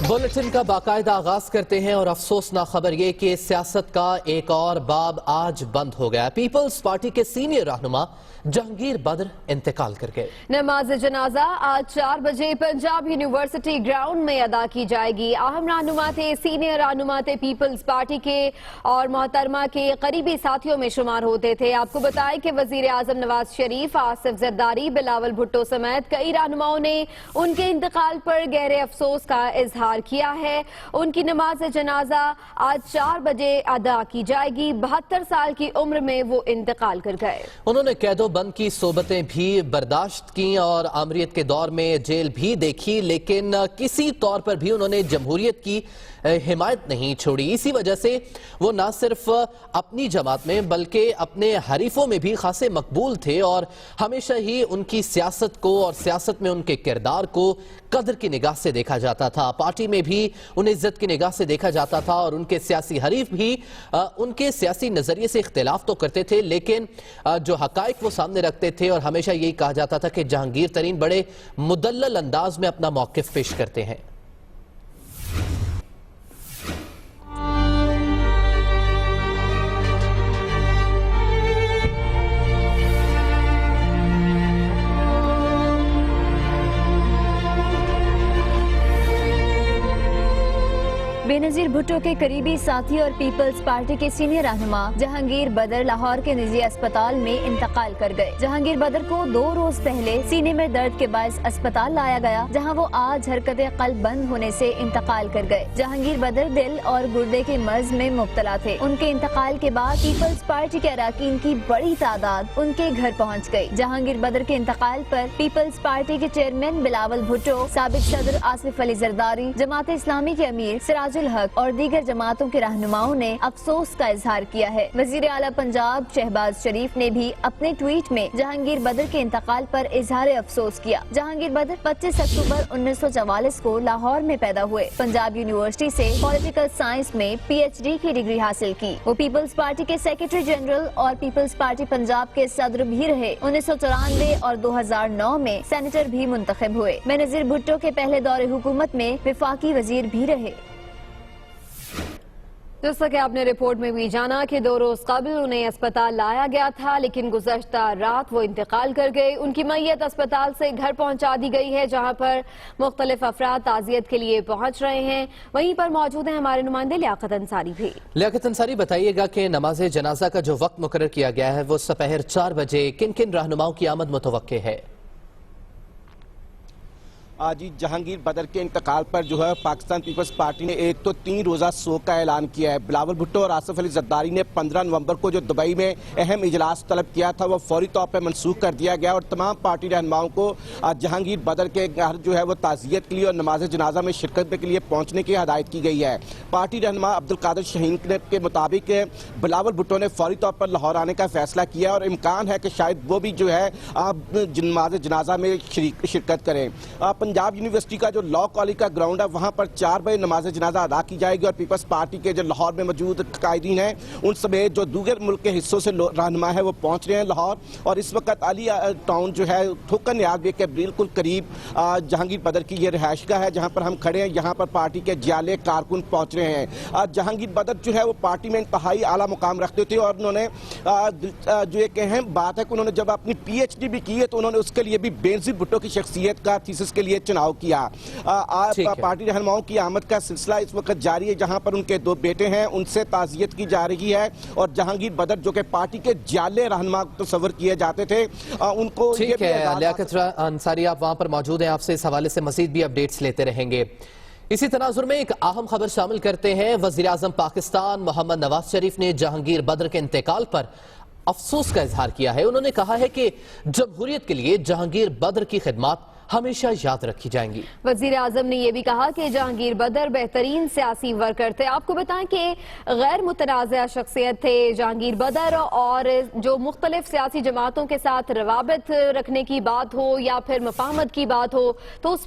Bulletin का बाकायदा आगाज करते हैं और अफसोसनाक खबर यह कि सियासत का एक और बाब आज बंद हो गया। पीपल्स पार्टी के सीनियर रहनुमा जहांगीर बदर इंतकाल कर गए। नमाज जनाजा आज 4 बजे पंजाब यूनिवर्सिटी ग्राउंड में अदा की जाएगी। अहम रहनुमा थे, सीनियर रहनुमा थे पीपल्स पार्टी के और मोहतरमा के करीबी साथियों में शुमार होते थे। आपको बताएं कि वजीर आजम नवाज शरीफ, आसिफ जरदारी, बिलावल भुट्टो समेत कई रहनुमाओं ने उनके इंतकाल पर गहरे अफसोस का इजहार किया है। उनकी नमाज जनाजा आज 4 बजे अदा की जाएगी। 72 साल की उम्र में वो इंतकाल कर गए। उन्होंने कैदो बंद की सोबतें भी बर्दाश्त की और आमरीत के दौर में जेल भी देखी, लेकिन किसी तौर पर भी उन्होंने जमहूरियत की हिमायत नहीं छोड़ी। इसी वजह से वो न सिर्फ अपनी जमात में बल्कि अपने हरीफों में भी खासे मकबूल थे और हमेशा ही उनकी सियासत को और सियासत में उनके किरदार को कदर की निगाह से देखा जाता था। पार्टी में भी उन्हें इज्जत की निगाह से देखा जाता था और उनके सियासी हरीफ भी उनके सियासी नजरिए से इख्तिलाफ तो करते थे, लेकिन जो हकायक वो सामने रखते थे और हमेशा यही कहा जाता था कि जहांगीर तरीन बड़े मुदल्लल अंदाज में अपना मौकिफ पेश करते हैं। बेनजीर भुट्टो के करीबी साथी और पीपल्स पार्टी के सीनियर रहनुमा जहांगीर बदर लाहौर के निजी अस्पताल में इंतकाल कर गए। जहांगीर बदर को 2 रोज पहले सीने में दर्द के बायस अस्पताल लाया गया, जहां वो आज हरकत कल्ब बंद होने से इंतकाल कर गए। जहांगीर बदर दिल और गुर्दे के मर्ज में मुब्तला थे। उनके इंतकाल के बाद पीपल्स पार्टी के अरकान की बड़ी तादाद उनके घर पहुँच गयी। जहांगीर बदर के इंतकाल पर पीपल्स पार्टी के चेयरमैन बिलावल भुट्टो, साबिक सदर आसिफ अली जरदारी, जमात इस्लामी के अमीर सिराजुल हक और दीगर जमातों के रहनुमाओं ने अफसोस का इजहार किया है। वजीर आला पंजाब शहबाज शरीफ ने भी अपने ट्वीट में जहांगीर बदर के इंतकाल पर इजहार अफसोस किया। जहांगीर बदर 25 अक्टूबर 1944 को लाहौर में पैदा हुए। पंजाब यूनिवर्सिटी से पॉलिटिकल साइंस में PhD की डिग्री हासिल की। वो पीपल्स पार्टी के सेक्रेटरी जनरल और पीपल्स पार्टी पंजाब के सदर भी रहे। 1994 और 2009 में सेनेटर भी मुंतखब हुए। बेनजीर भुट्टो के पहले दौरे हुकूमत में विफाकी वजीर भी रहे। जैसा कि आपने रिपोर्ट में भी जाना कि 2 रोज कबल उन्हें अस्पताल लाया गया था, लेकिन गुज़श्ता रात वो इंतकाल कर गए। उनकी मैयत अस्पताल से घर पहुंचा दी गई है, जहां पर मुख्तलिफ अफराद ताज़ियत के लिए पहुंच रहे हैं। वहीं पर मौजूद हैं हमारे नुमाइंदे लियाकत अंसारी भी। लियाकत अंसारी, बताइएगा कि नमाज जनाजा का जो वक्त मुकर्रर किया गया है वो सपहर 4 बजे किन किन रहनुमाओं की आमद मुतवक्के है? आज जहांगीर बदर के इंतकाल पर जो है पाकिस्तान पीपल्स पार्टी ने एक तो 3 रोज़ा शोक का ऐलान किया है। बिलावल भुट्टो और आसिफ अली जरदारी ने 15 नवंबर को जो दुबई में अहम इजलास तलब किया था वो फौरी तौर पर मनसूख कर दिया गया और तमाम पार्टी रहनुमाओं को जहांगीर बदर के घर जो है वो ताज़ियत के लिए और नमाज जनाजा में शिरकत के लिए पहुँचने की हदायत की गई है। पार्टी रहनुमा अब्दुल कादिर शाहीन के मुताबिक बिलावल भुट्टो ने फौरी तौर पर लाहौर आने का फैसला किया और इम्कान है कि शायद वो भी जो है नमाज जनाजा में शिरकत करें। पंजाब यूनिवर्सिटी का जो लॉ कॉलेज का ग्राउंड है वहां पर 4 बजे नमाज जनाजा अदा की जाएगी और पीपल्स पार्टी के जो लाहौर में मौजूद कायदीन हैं उन समेत जो दूसरे मुल्क के हिस्सों से रहनुमा है वो पहुंच रहे हैं लाहौर। और इस वक्त अली टाउन जो है थोकन नियाज बेग के बिल्कुल करीब जहांगीर बदर की ये रिहाइशगाह है जहां पर हम खड़े हैं। यहाँ पर पार्टी के जाले कारकुन पहुंच रहे हैं। जहांगीर बदर जो है वो पार्टी में इंतहाई आला मुकाम रखते थे और उन्होंने जो एक अहम बात है कि उन्होंने जब अपनी PhD भी की है तो उन्होंने उसके लिए भी बेनजीर भुट्टो की शख्सियत का थीसिस के लिए चुनाव किया। आज पार्टी रहनुमाओं की आमद का सिलसिला इस वक्त जारी है, जहां पर उनके 2 बेटे हैं उनसे ताज़ियत की जा रही है और जहांगीर बदर जो कि पार्टी के जाले रहनुमा तस्वर किए जाते थे उनको ठीक है। लियाकत अंसारी आप वहां पर मौजूद हैं, आपसे इस हवाले से मजीद भी अपडेट्स लेते रहेंगे। इसी तनाजुर में एक अहम खबर शामिल करते हैं। वजीर आजम पाकिस्तान मोहम्मद नवाज शरीफ ने जहांगीर बदर के इंतकाल पर अफसोस का इजहार किया है। उन्होंने कहा है कि जमहूरियत के लिए जहांगीर बदर की खिदमत हमेशा याद रखी जाएंगी। वजीर आजम ने यह भी कहा कि जहांगीर बदर बेहतरीन सियासी वर्कर थे। आपको बताएं कि गैर मुतनाज़ा शख्सियत थे जहांगीर बदर और जो मुख्तलिफ सियासी जमातों के साथ रवाबत रखने की बात हो या फिर मफाहमत की बात हो तो